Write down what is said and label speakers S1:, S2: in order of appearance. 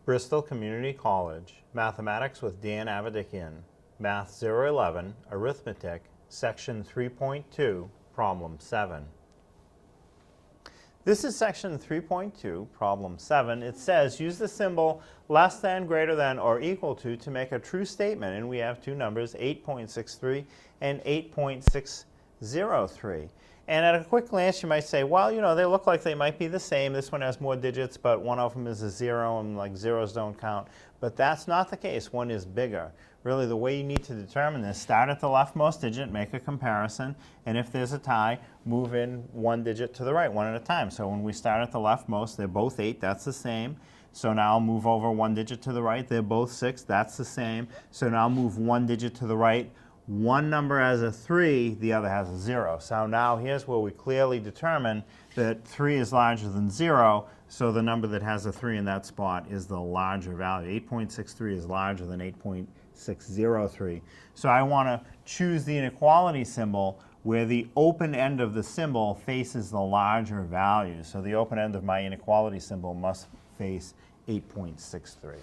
S1: Bristol Community College, Mathematics with Dan Avedikian, Math 011, Arithmetic, Section 3.2, Problem 7. This is Section 3.2, Problem 7. It says, use the symbol less than, greater than, or equal to make a true statement. And we have two numbers, 8.63 and 8.603. And at a quick glance, you might say, well, you know, they look like they might be the same. This one has more digits, but one of them is a 0, and like zeros don't count. But that's not the case. One is bigger. Really, the way you need to determine this, start at the leftmost digit, make a comparison, and if there's a tie, move in one digit to the right, one at a time. So when we start at the leftmost, they're both 8. That's the same. So now I'll move over one digit to the right. They're both 6. That's the same. So now I'll move one digit to the right. One number has a 3, the other has a 0. So now here's where we clearly determine that 3 is larger than 0, so the number that has a 3 in that spot is the larger value. 8.63 is larger than 8.603. So I want to choose the inequality symbol where the open end of the symbol faces the larger value. So the open end of my inequality symbol must face 8.63.